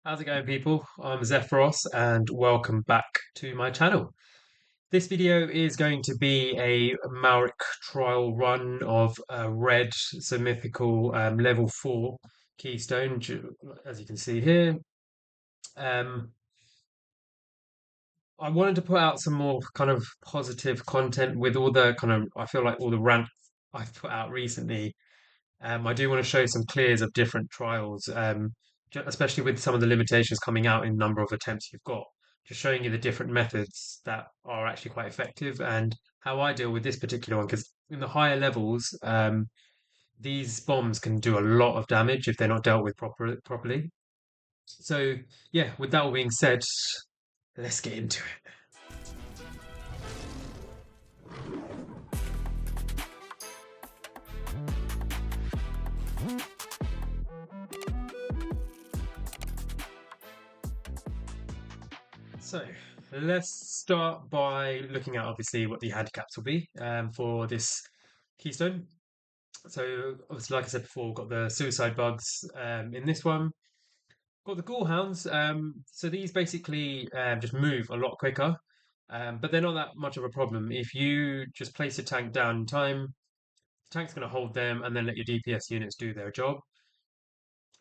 How's it going, people? I'm Zephyros and welcome back to my channel. This video is going to be a Malrik trial run of red, so mythical level 4 keystone, as you can see here. Um, I wanted to put out some more kind of positive content with all the I feel like all the rant I've put out recently. I do want to show some clears of different trials, especially with some of the limitations coming out in number of attempts you've got. Just showing you the different methods that are actually quite effective and how I deal with this particular one. Because in the higher levels, these bombs can do a lot of damage if they're not dealt with properly. So yeah, with that all being said, let's get into it. So let's start by looking at obviously what the handicaps will be for this keystone. So obviously, like I said before, we've got the suicide bugs in this one. Got the ghoul hounds. So these basically just move a lot quicker, but they're not that much of a problem. If you just place a tank down in time, the tank's going to hold them and then let your DPS units do their job.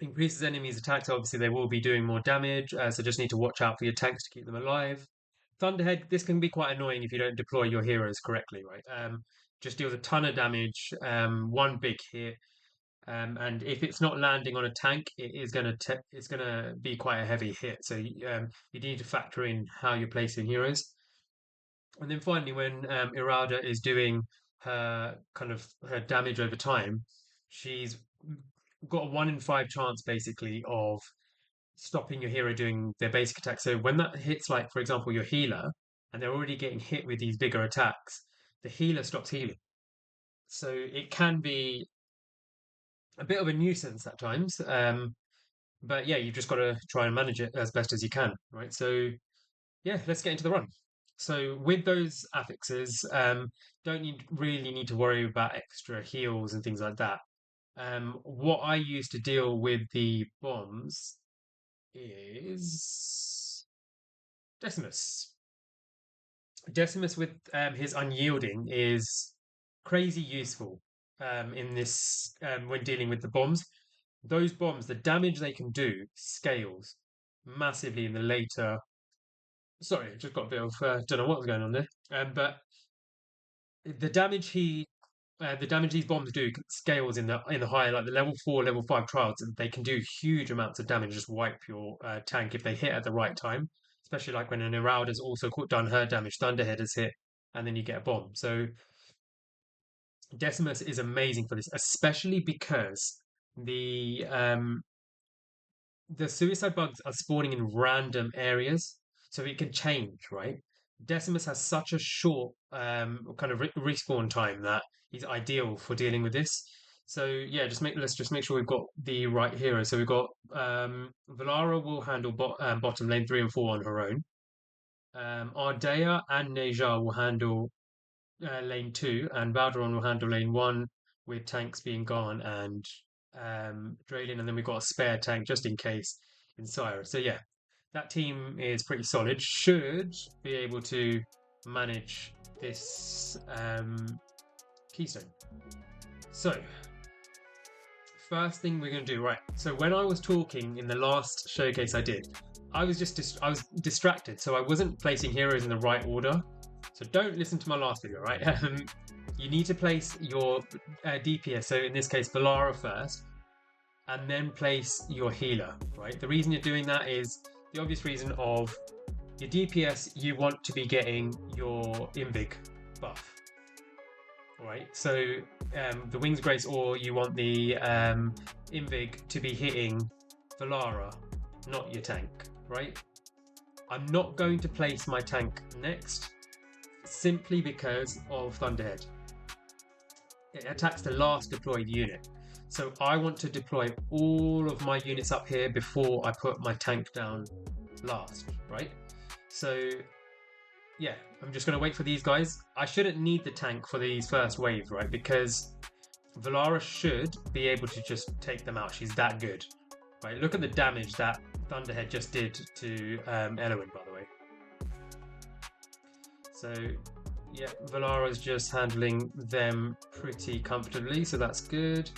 Increases enemies' attacks. Obviously, they will be doing more damage, so just need to watch out for your tanks to keep them alive. Thunderhead, this can be quite annoying if you don't deploy your heroes correctly, right? Just deals a ton of damage, one big hit, and if it's not landing on a tank, it's gonna be quite a heavy hit. So you need to factor in how you're placing heroes. And then finally, when Irada is doing her damage over time, she's got a 1 in 5 chance basically of stopping your hero doing their basic attack. So when that hits, like for example, your healer, and they're already getting hit with these bigger attacks, the healer stops healing. So it can be a bit of a nuisance at times. But yeah, you've just got to try and manage it as best as you can, right? So yeah, let's get into the run. So with those affixes, don't really need to worry about extra heals and things like that. What I use to deal with the bombs is Decimus. Decimus with his unyielding is crazy useful in this when dealing with the bombs. Those bombs, the damage they can do scales massively in the later. Sorry, I just got a bit of don't know what was going on there. But the damage the damage these bombs do scales in the higher, like the level 4, level 5 trials, and they can do huge amounts of damage, just wipe your tank if they hit at the right time. Especially like when an Heralda's also done her damage, Thunderhead has hit, and then you get a bomb. So Decimus is amazing for this, especially because the um, the suicide bugs are spawning in random areas, so it can change, right? Decimus has such a short kind of respawn time that he's ideal for dealing with this. So yeah, let's just make sure we've got the right hero. So we've got Valara will handle bottom lane 3 and 4 on her own. Ardea and Neja will handle lane 2, and Valderon will handle lane 1 with tanks being gone and Drayden, and then we've got a spare tank just in case in Sire. So yeah, that team is pretty solid. Should be able to manage this keystone. So first thing we're going to do, right? So when I was talking in the last showcase I did, I was I was distracted, so I wasn't placing heroes in the right order. So don't listen to my last video, right? You need to place your DPS. So in this case, Valara first, and then place your healer, right? The reason you're doing that is the obvious reason of your DPS. You want to be getting your Invig buff, right? So the Wings Grace, or you want the Invig to be hitting Valara, not your tank, right? I'm not going to place my tank next simply because of Thunderhead. It attacks the last deployed unit. So I want to deploy all of my units up here before I put my tank down last, right? So yeah, I'm just going to wait for these guys. I shouldn't need the tank for these first waves, right? Because Valara should be able to just take them out. She's that good, right? Look at the damage that Thunderhead just did to Elowin, by the way. So yeah, Valara's just handling them pretty comfortably, so that's good.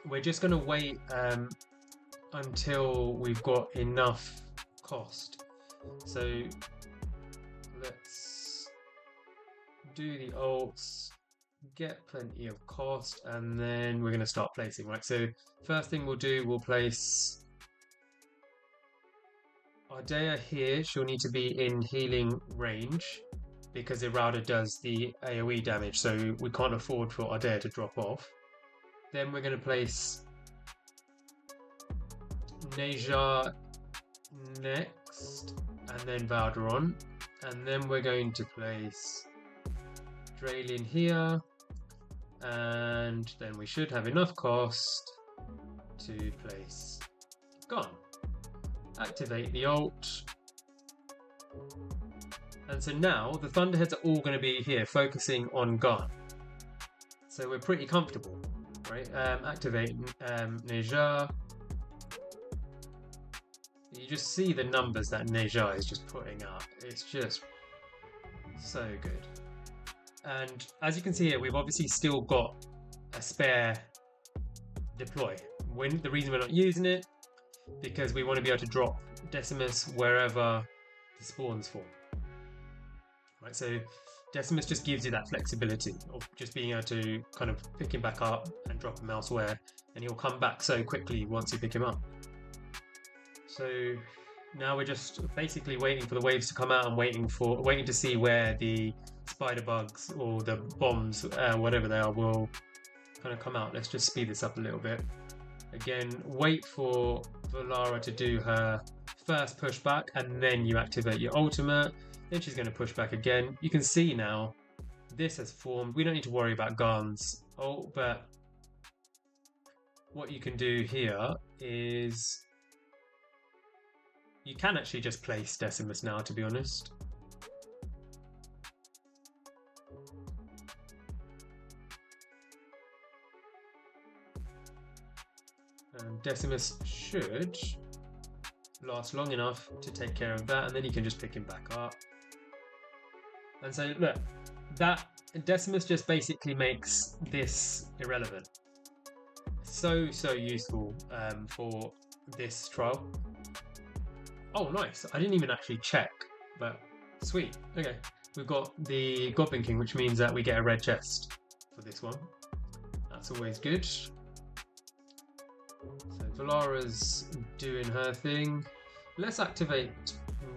We're just going to wait until we've got enough cost. So let's do the ults, get plenty of cost, and then we're going to start placing, right? So first thing we'll do, we'll place Ardea here. She'll need to be in healing range because Irada does the AoE damage, so we can't afford for Ardea to drop off. Then we're going to place Neja next, and then Valderon, and then we're going to place Dralin here, and then we should have enough cost to place Gon. Activate the ult, and so now the Thunderheads are all going to be here focusing on Gon, so we're pretty comfortable, right? Activate Neja. You just see the numbers that Neja is just putting up. It's just so good. And as you can see here, we've obviously still got a spare deploy. The reason we're not using it, because we want to be able to drop Decimus wherever the spawns form. Right, so Decimus just gives you that flexibility of just being able to kind of pick him back up and drop him elsewhere, and he'll come back so quickly once you pick him up. So now we're just basically waiting for the waves to come out and waiting to see where the spider bugs or the bombs, whatever they are, will kind of come out. Let's just speed this up a little bit. Again, wait for Valara to do her first pushback, and then you activate your ultimate. Then she's going to push back again. You can see now this has formed. We don't need to worry about guns. Oh, but what you can do here is you can actually just place Decimus now, to be honest. And Decimus should last long enough to take care of that, and then you can just pick him back up. And so look, that Decimus just basically makes this irrelevant. So useful for this trial. Oh, nice. I didn't even actually check, but sweet. Okay, we've got the Goblin King, which means that we get a red chest for this one. That's always good. So Valara's doing her thing. Let's activate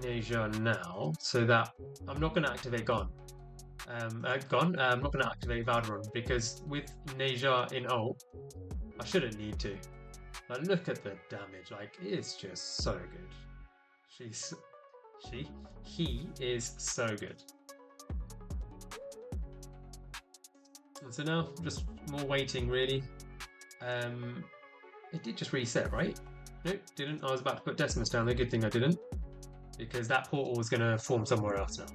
Neja now, so that I'm not going to activate Gon. I'm not going to activate Valderon, because with Neja in ult, I shouldn't need to. Like, look at the damage. Like, it's just so good. He is so good. And so now, just more waiting, really. It did just reset, right? Nope, didn't. I was about to put Decimus down. The good thing I didn't, because that portal was going to form somewhere else now.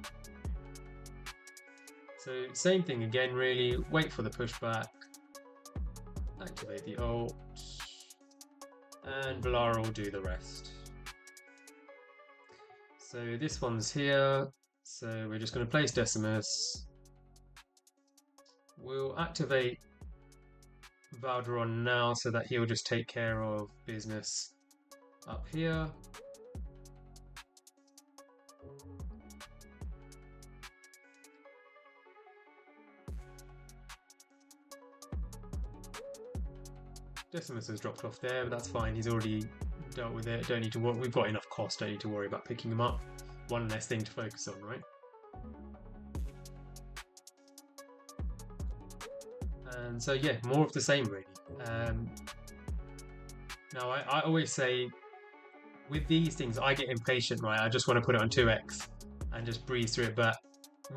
So same thing again, really. Wait for the pushback. Activate the ult. And Valara will do the rest. So this one's here. So we're just going to place Decimus. We'll activate Valderon now, so that he'll just take care of business up here. Decimus has dropped off there, but that's fine. He's already dealt with it. Don't need to worry. We've got enough cost. Don't need to worry about picking him up. One less thing to focus on, right? And so yeah, more of the same, really. Now I always say, with these things, I get impatient, right? I just want to put it on 2x and just breeze through it. But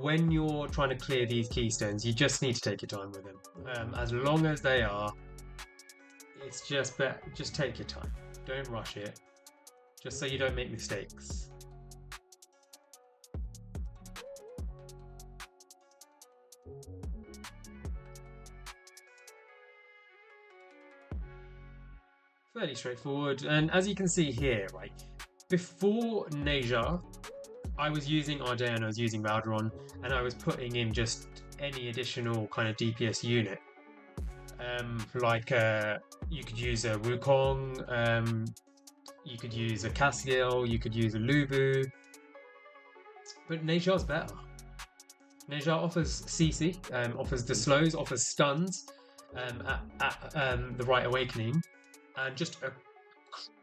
when you're trying to clear these keystones, you just need to take your time with them. As long as they are, it's just better. Just take your time. Don't rush it. Just so you don't make mistakes. fairly straightforward. And as you can see here, right, before Neja, I was using Ardea and I was using Valderon, and I was putting in just any additional kind of DPS unit. Like you could use a Wukong, you could use a Castiel, you could use a Lubu, but Neja's better. Neja offers CC, offers the slows, offers stuns at the right awakening, and just a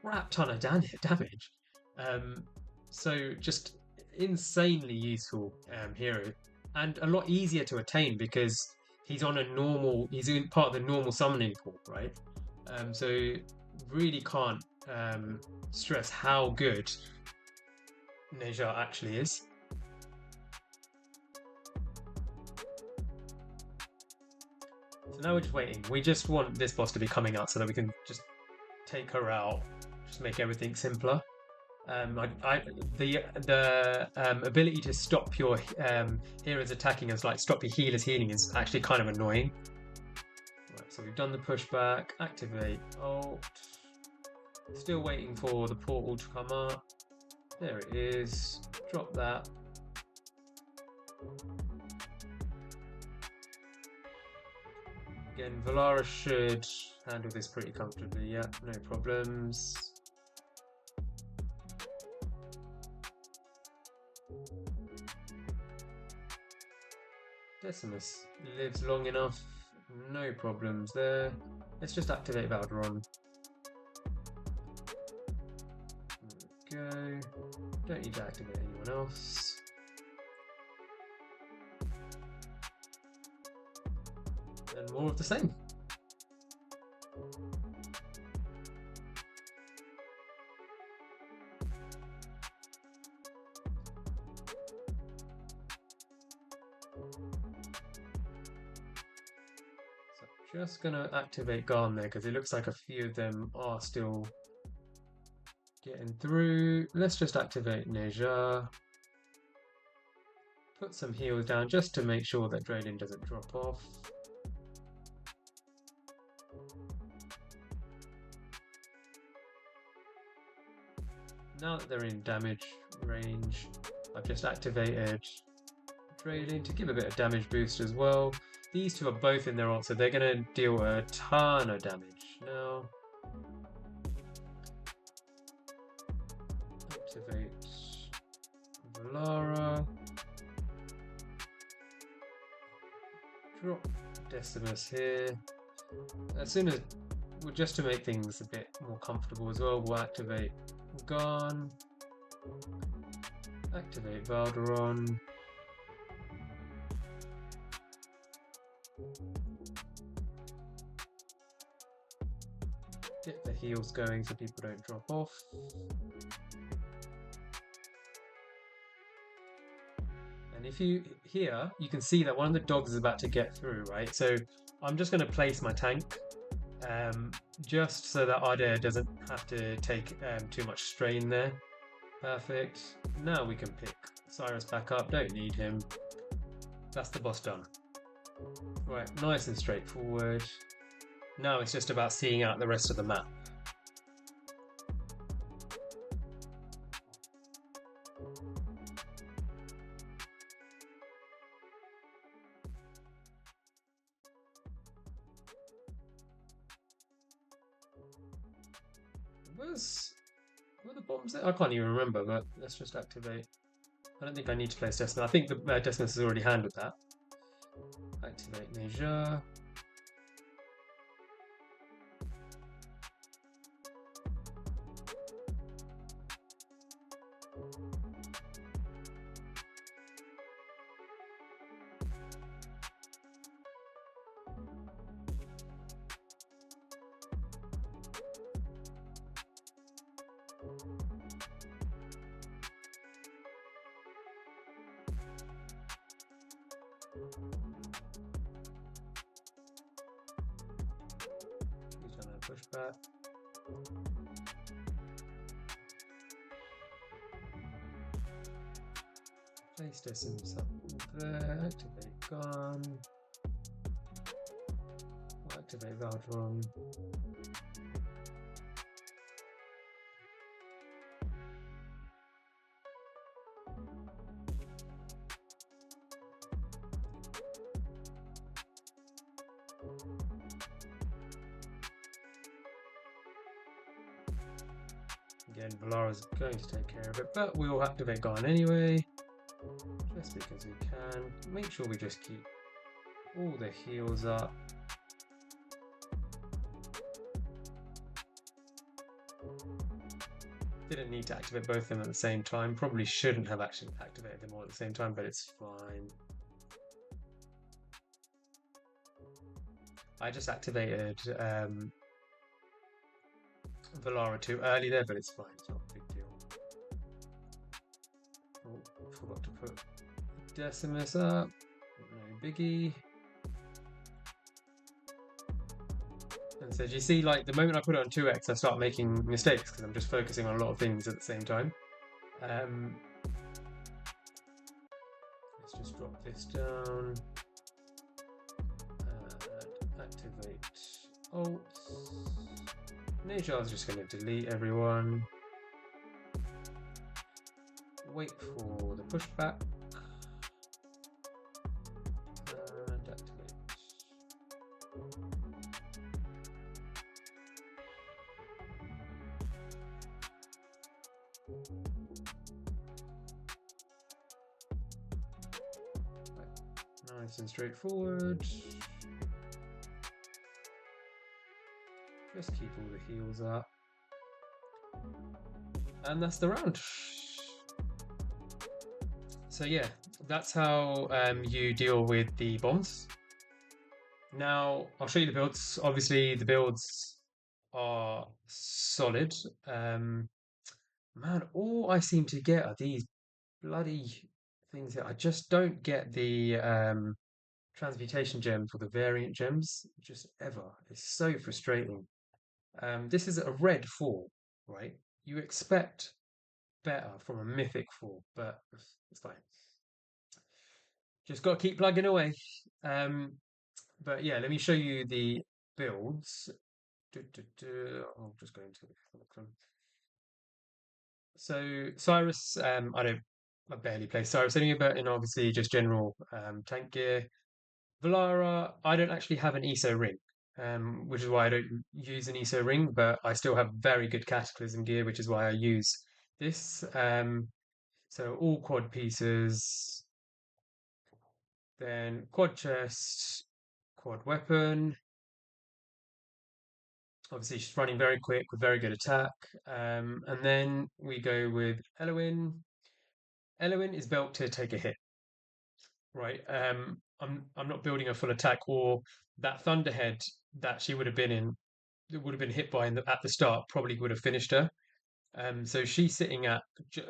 crap ton of damage. Um, so just insanely useful hero, and a lot easier to attain because he's on a normal. He's in part of the normal summoning pool, right? So really can't stress how good Neja actually is. So now we're just waiting. We just want this boss to be coming out so that we can just take her out, just make everything simpler. The ability to stop your heroes attacking us, like stop your healers healing, is actually kind of annoying. Right, so we've done the pushback. Activate Alt. Still waiting for the portal to come up. There it is. Drop that. Again, Valara should handle this pretty comfortably. Yeah, no problems. Decimus lives long enough. No problems there. Let's just activate Valderon. There we go. Don't need to activate anyone else. And more of the same. So just gonna activate Garm there because it looks like a few of them are still getting through. Let's just activate Neja. Put some heals down just to make sure that Drayden doesn't drop off. Now that they're in damage range, I've just activated Drayden to give a bit of damage boost as well. These two are both in their ult, so they're going to deal a ton of damage now. Activate Valara. Drop Decimus here. As soon as, well, just to make things a bit more comfortable as well, we'll activate Garn. Activate Valderon. Get the heals going so people don't drop off. And if you here, you can see that one of the dogs is about to get through, right? So I'm just going to place my tank just so that Ardea doesn't have to take too much strain there. Perfect. Now we can pick Cyrus back up. Don't need him. That's the boss done. Right, nice and straightforward. Now it's just about seeing out the rest of the map. Were the bombs there? I can't even remember, but let's just activate. I don't think I need to place Decimus. I think the Decimus has already handled that. Activate Neja. He's done a pushback. Place Decimus up there. Activate Gun. We'll activate Valderon. Again, Valara's going to take care of it, but we'll activate Garn anyway, just because we can. Make sure we just keep all the heals up. Didn't need to activate both of them at the same time. Probably shouldn't have actually activated them all at the same time, but it's fine. I just activated Valara too early there, but it's fine. It's not a big deal. Oh, forgot to put Decimus up. No biggie. And so do you see, like, the moment I put it on 2x, I start making mistakes because I'm just focusing on a lot of things at the same time. Let's just drop this down. Activate alt. Najar's just going to delete everyone. Wait for the pushback. And activate. Nice and straightforward. Just keep all the heals up. And that's the round. So yeah, that's how you deal with the bombs. Now, I'll show you the builds. Obviously, the builds are solid. Man, all I seem to get are these bloody things that I just don't get the transmutation gems or the variant gems just ever. It's so frustrating. This is a red 4, right? You expect better from a mythic 4, but it's fine. Just got to keep plugging away. But yeah, let me show you the builds. I'm just going to look them. So Cyrus, I barely play Cyrus anyway, but in obviously just general tank gear. Valara, I don't actually have an ESO ring, which is why I don't use an ESO ring, but I still have very good Cataclysm gear, which is why I use this. So all quad pieces, then quad chest, quad weapon. Obviously, she's running very quick with very good attack. And then we go with Elowin. Elowin is built to take a hit, right? I'm not building a full attack or that Thunderhead that she would have been in, would have been hit by at the start, probably would have finished her. So she's sitting at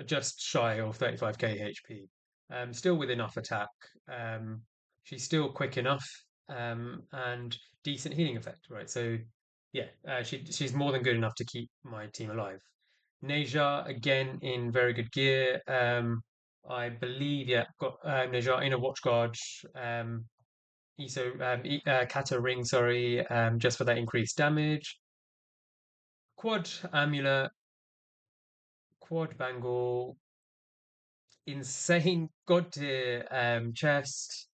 just shy of 35k HP, still with enough attack. She's still quick enough and decent healing effect, right? So yeah, she's more than good enough to keep my team alive. Neja again in very good gear. I believe, yeah, got Neja in a watchguard. ESO Kata ring, sorry, just for that increased damage. Quad amulet, quad bangle, insane god tier chest,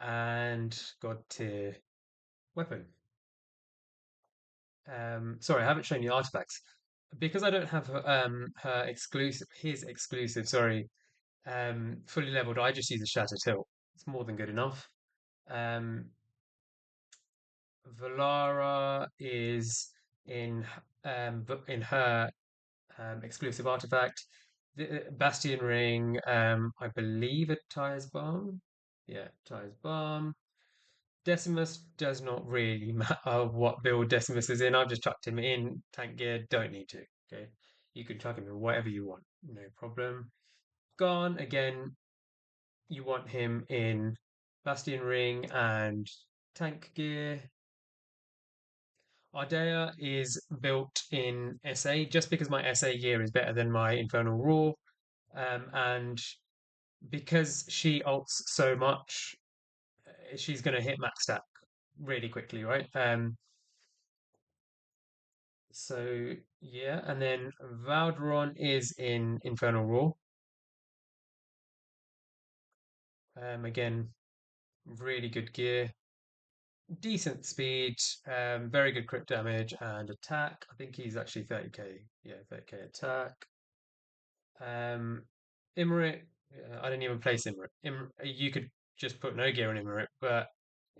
and god tier weapon. Sorry, I haven't shown you artifacts because I don't have his exclusive. Sorry, fully leveled. I just use a Shattered Hilt. It's more than good enough. Um, Valara is in her exclusive artifact. The Bastion Ring, I believe it tires bomb. Yeah, tires bomb. Decimus does not really matter what build Decimus is in. I've just chucked him in tank gear. Don't need to. Okay, you can chuck him in whatever you want. No problem. Gone again. You want him in Bastion Ring and tank gear. Ardea is built in SA just because my SA gear is better than my Infernal Raw. And because she ults so much, she's going to hit max stack really quickly, right? So yeah, and then Valderon is in Infernal Raw. Again, really good gear. decent speed, very good crit damage and attack. I think he's actually 30k. Yeah, 30k attack. Um, Imrit, I didn't even place Imrit. You could just put no gear on Imrit, but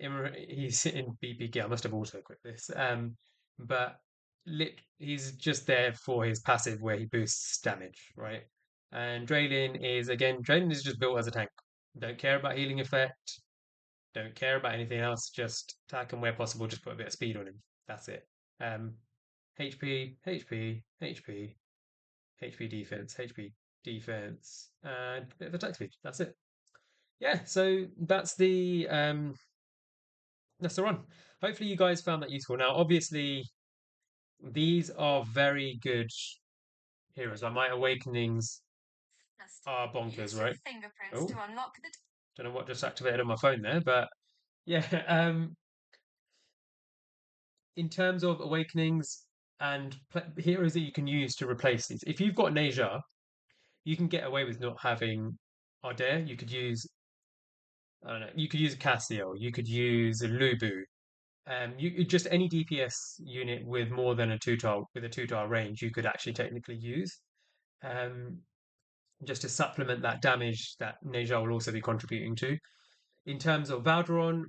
Imrit, he's in BPK. I must have auto quit this. But he's just there for his passive where he boosts damage, right? And Draylin is just built as a tank. Don't care about healing effect. Don't care about anything else. Just attack and where possible, just put a bit of speed on him. That's it. Um, HP, HP, HP, HP defense, HP defense, and a bit of attack speed. That's it. Yeah, so that's the run. Hopefully you guys found that useful. Now, obviously, these are very good heroes. Like my awakenings are bonkers, right? Oh, don't know what just activated on my phone there, but yeah. In terms of awakenings and heroes that you can use to replace these, if you've got Neja, you can get away with not having Ardea. You could use I don't know. You could use a Cassio. You could use a Lubu. Just any DPS unit with more than a two-tile range, you could actually technically use. Um, just to supplement that damage that Neja will also be contributing to. In terms of Valderon,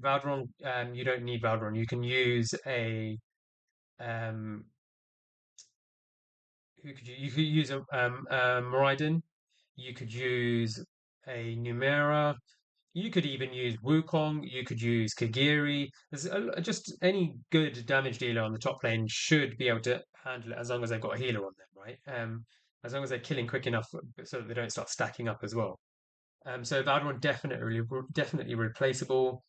you don't need Valderon. You can use a um, you could use a Miraidon. You could use a Numera. You could even use Wukong. You could use Kagiri. Just any good damage dealer on the top lane should be able to handle it as long as they've got a healer on them, right? As long as they're killing quick enough so that they don't start stacking up as well. So that one definitely replaceable.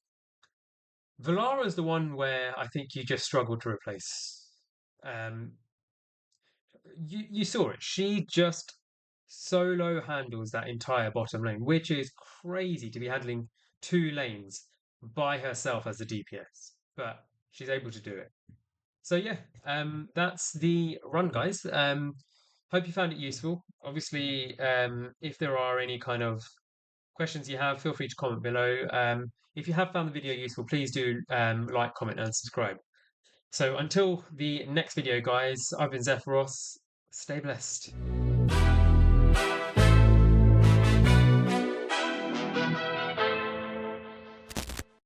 Valara is the one where I think you just struggle to replace. Um, you saw it. She just solo handles that entire bottom lane, which is crazy to be handling two lanes by herself as the DPS. But she's able to do it. So yeah, that's the run, guys. Hope you found it useful. Obviously, if there are any kind of questions you have, feel free to comment below. If you have found the video useful, please do like, comment, and subscribe. So until the next video, guys, I've been Zephyros. Stay blessed.